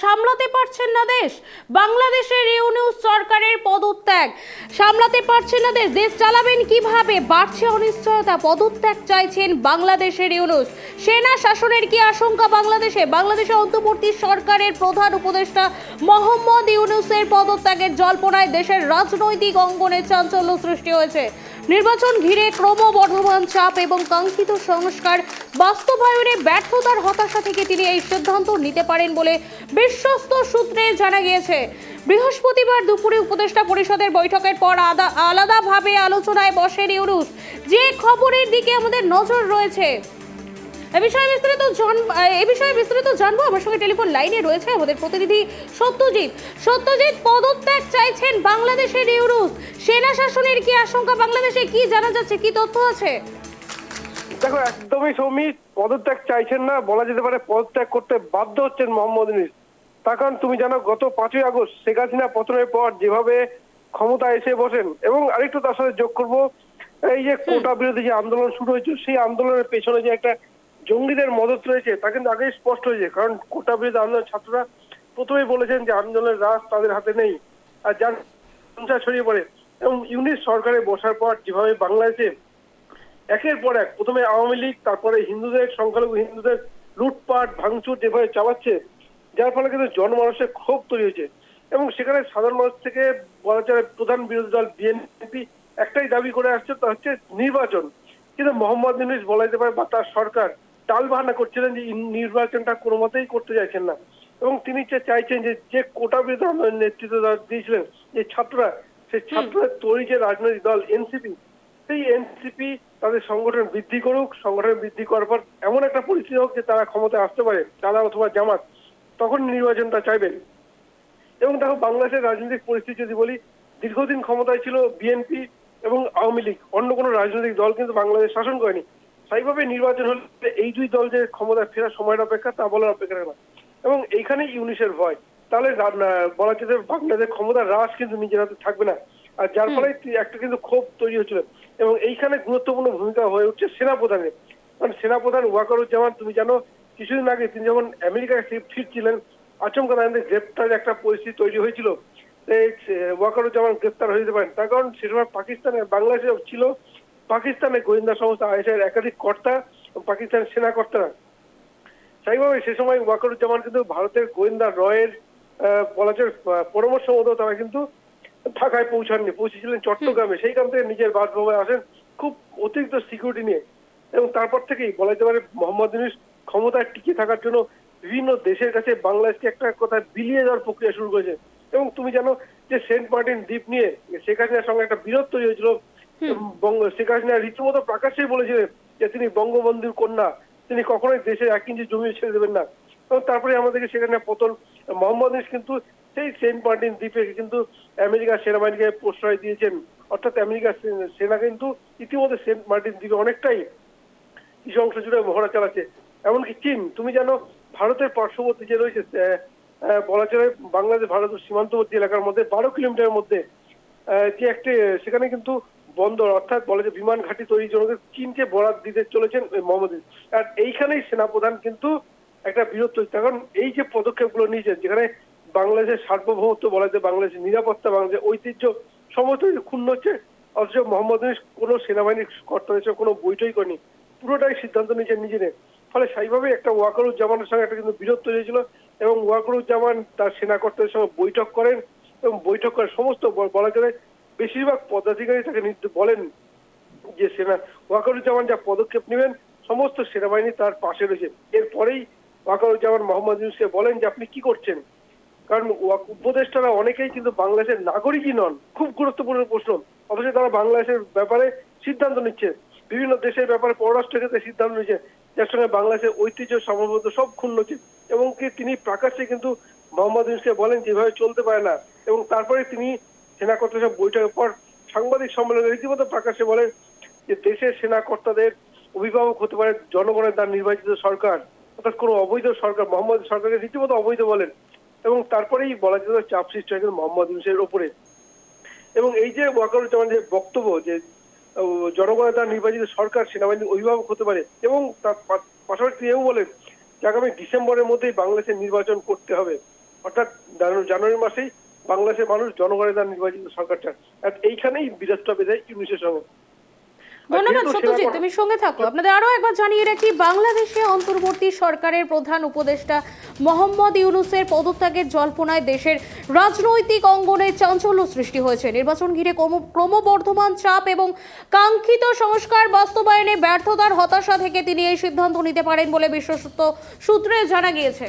সামলাতে পারছেন না দেশ। বাংলাদেশের ইউনূস সরকারের পদত্যাগ সামলাতে পারছেন না দেশ। দেশ চালাবেন কিভাবে? বাড়ছে অনিশ্চয়তা। পদত্যাগ চাইছেন বাংলাদেশের ইউনূস। সেনা শাসনের কি আশঙ্কা বাংলাদেশে? বাংলাদেশে অন্তর্বর্তী সরকারের প্রধান উপদেষ্টা মোহাম্মদ ইউনূসের পদত্যাগের জল্পনায় দেশের রাজনৈতিক অঙ্গনে চাঞ্চল্য সৃষ্টি হয়েছে। নির্বাচন ঘিরে ক্রমবর্ধমান চাপ এবং কাঙ্ক্ষিত সংস্কার বাস্তবায়নে ব্যর্থতার হতাশা থেকে তিনি এই সিদ্ধান্ত নিতে পারেন বলে বিশ্বস্ত সূত্রে জানা গিয়েছে। বৃহস্পতিবার দুপুরে উপদেষ্টা পরিষদের বৈঠকের পর আলাদাভাবে আলোচনায় বসেন ইউনূস। যে খবরের দিকে আমাদের নজর রয়েছে, এ বিষয়ে বিস্তারিত জানবো। আমার সঙ্গে টেলিফোন লাইনে রয়েছে আমাদের প্রতিনিধি সত্যজিৎ। পদত্যাগ চাইছেন বাংলাদেশের ইউনূস। সেনা শাসনের কি আশঙ্কা বাংলাদেশে? কি জানা যাচ্ছে, কি তথ্য আছে? দেখো, একদমই সৌমিক পদত্যাগ চাইছেন না, বলা যেতে পারে পদত্যাগ করতে বাধ্য হচ্ছেন মোহাম্মদ ইউনূস। তার কারণ তুমি জানো, গত 5ই আগস্ট শেখ হাসিনা পতনের পর যেভাবে ক্ষমতা এসে বসেন, এবং আরেকটু তার সাথে যোগ করবো, এই যে কোটা বিরোধী যে আন্দোলন শুরু হয়েছে, সেই আন্দোলনের পেছনে যে একটা জঙ্গিদের মদত রয়েছে তা কিন্তু আগেই স্পষ্ট হয়েছে। কারণ কোটা বিরোধী আন্দোলন ছাত্ররা প্রথমেই বলেছেন যে আন্দোলনের রাজ তাদের হাতে নেই, আর যার ছড়িয়ে পড়ে। এবং ইউনূস সরকারে বসার পর যেভাবে বাংলাদেশে একের পর এক, প্রথমে আওয়ামী লীগ, তারপরে হিন্দুদের, সংখ্যালঘু হিন্দুদের লুটপাট ভাঙচুর যেভাবে চালাচ্ছে, যার ফলে কিন্তু জনমানুষের ক্ষোভ তৈরি হয়েছে। এবং সেখানে সাধারণ মানুষ থেকে বলা যায় প্রধান বিরোধী দল বিএনপি একটাই দাবি করে আসছে, তা হচ্ছে নির্বাচন। কিন্তু মোহাম্মদ ইউনূস বলা যেতে পারে বা তার সরকার টাল বাহানা করছিলেন যে নির্বাচনটা কোনো মতেই করতে চাইছেন না। এবং তিনি চাইছেন যে কোটা বিরোধী আন্দোলনের নেতৃত্ব দিয়েছিলেন যে ছাত্ররা, সেই ছাত্রদের তৈরি যে রাজনৈতিক দল এনসিপি, সেই এনসিপি তাদের সংগঠন বৃদ্ধি করুক, সংগঠন বৃদ্ধি করার পর এমন একটা পরিস্থিতি হোক যে তারা ক্ষমতায় আসতে পারে, তারা অথবা জামাত, তখন নির্বাচনটা চাইবেন। এবং দেখো, বাংলাদেশের রাজনৈতিক পরিস্থিতি যদি বলি, দীর্ঘদিন ক্ষমতায় ছিল বিএনপি এবং আওয়ামী লীগ, অন্য কোনো রাজনৈতিক দল কিন্তু বাংলাদেশ শাসন করেনি। স্বাভাবিকভাবে নির্বাচন হলে এই দুই দল যে ক্ষমতায় ফেরার সময়ের অপেক্ষা, তা বলার অপেক্ষা রাখে না। এবং এইখানেই ইউনূসের ভয়, তাহলে বলা যেতে বাংলাদেশ ক্ষমতার রাজ কিন্তু নিজের হাতে থাকবে না, আর যার ফলে একটা কিন্তু ক্ষোভ তৈরি হচ্ছিল। এবং এইখানে গুরুত্বপূর্ণ ভূমিকা হয়ে উঠছে সেনাপ্রধানের। কারণ সেনাপ্রধান ওয়াকারুজ্জামান, তুমি জানো কিছুদিন আগে তিনি যখন আমেরিকায় ফিরছিলেন, আচমকা তাদের গ্রেপ্তারের একটা পরিস্থিতি তৈরি হয়েছিল। ওয়াকারুজ্জামান গ্রেপ্তার হয়ে যেতে পারেন, তার কারণ সে সময় পাকিস্তানে, বাংলাদেশে ছিল পাকিস্তানের গোয়েন্দা সংস্থা আইএসআইয়ের একাধিক কর্তা, পাকিস্তানের সেনা কর্তারা। স্বাভাবিকভাবে সে সময় ওয়াকারুজ্জামান কিন্তু ভারতের গোয়েন্দা রয়ের বলা যায় পরামর্শ মতো তারা কিন্তু ঢাকায় পৌঁছেছিলেন চট্টগ্রামে। সেইখান থেকে নিজের বাসভবনে আসেন খুব অতিরিক্ত সিকিউরিটি নিয়ে। এবং তারপর থেকেই বলা যেতে পারে মোহাম্মদ ইউনূস ক্ষমতায় টিকে থাকার জন্য বিভিন্ন দেশের কাছে বাংলাদেশকে একটা কথা বিলিয়ে দেওয়ার প্রক্রিয়া শুরু করেছে। এবং তুমি জানো যে সেন্ট মার্টিন দ্বীপ নিয়ে শেখ হাসিনার সঙ্গে একটা বিরোধ তৈরি হয়েছিল। শেখ হাসিনা রীতিমতো প্রকাশ্যেই বলেছিলেন যে তিনি বঙ্গবন্ধুর কন্যা, তিনি কখনোই দেশের 1 ইঞ্চি জমি ছেড়ে দেবেন না। এবং তারপরে আমাদেরকে সেখানে পতন। মোহাম্মদ ইউনূস কিন্তু সেই সেন্ট মার্টিন দ্বীপে কিন্তু আমেরিকার সেনাবাহিনীকে প্রশ্রয় দিয়েছেন। অর্থাৎ আমেরিকার সেনা কিন্তু ইতিমধ্যে সেন্ট মার্টিন দ্বীপে অনেকটাই কিছু অংশ জুড়ে মহড়া চালাচ্ছে। এমনকি চীন, তুমি জানো ভারতের পার্শ্ববর্তী যে রয়েছে বলা চলে বাংলাদেশ ভারত সীমান্তবর্তী এলাকার মধ্যে 12 কিলোমিটারের মধ্যে যে একটি, সেখানে কিন্তু বন্দর, অর্থাৎ বলে যে বিমান ঘাঁটি তৈরির জন্য চীনকে বরাদ দিতে চলেছেন মোহাম্মদ ইউনূস। আর এইখানেই সেনাপ্রধান কিন্তু একটা বিরোধ তৈরি, কারণ এই যে পদক্ষেপগুলো নিয়েছেন, যেখানে বাংলাদেশের সার্বভৌমত্ব, বলা যায় বাংলাদেশের নিরাপত্তা, বাংলাদেশের ঐতিহ্য সমস্ত ক্ষুণ্ণ হচ্ছে। অথচ মোহাম্মদ ইউনূস কোনো সেনাবাহিনীর কর্তাদের সঙ্গে কোনো বৈঠকই করেনি, পুরোটাই সিদ্ধান্ত নিয়েছেন নিজেদের। ফলে সেইভাবেই একটা ওয়াকারুজ্জামানের সঙ্গে একটা কিন্তু বিরোধ তৈরি হয়েছিল। এবং ওয়াকারুজ্জামান তার সেনা কর্তাদের সঙ্গে বৈঠক করেন, এবং বৈঠক করে সমস্ত বলা যায় বেশিরভাগ পদাধিকারী তাকে বলেন যে ওয়াকারুজ্জামান যা পদক্ষেপ নেবেন সমস্ত সেনাবাহিনী তার পাশে রয়েছে। এরপরেই ওয়াকারুজ্জামান মোহাম্মদ ইউনূসকে বলেন যে আপনি কি করছেন। কারণ উপদেষ্টারা অনেকেই কিন্তু বাংলাদেশের নাগরিকই নন, খুব গুরুত্বপূর্ণ প্রশ্ন, অথচ তারা বাংলাদেশের ব্যাপারে সিদ্ধান্ত নিচ্ছে, বিভিন্ন দেশের ব্যাপারে পররাষ্ট্র ক্ষেত্রে সিদ্ধান্ত নিচ্ছে, যার সঙ্গে বাংলাদেশের ঐতিহ্য সার্বভৌমত্ব সব ক্ষুণ্ণ হচ্ছে। এবং কি তিনি প্রকাশ্যে কিন্তু মোহাম্মদ ইউনূসকে বলেন যেভাবে চলতে পারে না। এবং তারপরে তিনি সেনা কর্তাদের সব বৈঠকের পর সাংবাদিক সম্মেলনে রীতিমতো প্রকাশ্যে বলেন যে দেশের সেনা কর্তাদের অভিভাবক হতে পারে জনগণের দ্বারা নির্বাচিত সরকার, অর্থাৎ কোনো অবৈধ সরকার, মোহাম্মদ সরকারকে রীতিমতো অবৈধ বলেন। এবং তারপরেই বলা যেত চাপ সৃষ্টি হয়েছিল মোহাম্মদ ইউনূসের ওপরে। এবং এই যে ওয়াকারুজ্জামানের যে বক্তব্য যে জনগণের দ্বারা নির্বাচিত সরকার সেনাবাহিনীর অভিভাবক হতে পারে, এবং তার পাশাপাশি এও বলেন যে আগামী ডিসেম্বরের মধ্যেই বাংলাদেশের নির্বাচন করতে হবে। অর্থাৎ জানুয়ারি মাসেই বাংলাদেশের মানুষ জনগণের দ্বারা নির্বাচিত সরকার চান। আর এইখানেই বিরাজটা বেঁধে ইউনিসের সঙ্গে। ধন্যবাদ সত্যজিৎ, তুমি সঙ্গে থাকো। আপনাদের আরো একবার জানিয়ে রাখি, বাংলাদেশে অন্তর্বর্তী সরকারের প্রধান উপদেষ্টা মোহাম্মদ ইউনূসের পদত্যাগের জল্পনায় দেশের রাজনৈতিক অঙ্গনে চাঞ্চল্য সৃষ্টি হয়েছে। নির্বাচন ঘিরে ক্রমবর্ধমান চাপ এবং কাঙ্ক্ষিত সংস্কার বাস্তবায়নে ব্যর্থতার হতাশা থেকে তিনি এই সিদ্ধান্ত নিতে পারেন বলে বিশ্বস্ত সূত্রে জানা গিয়েছে।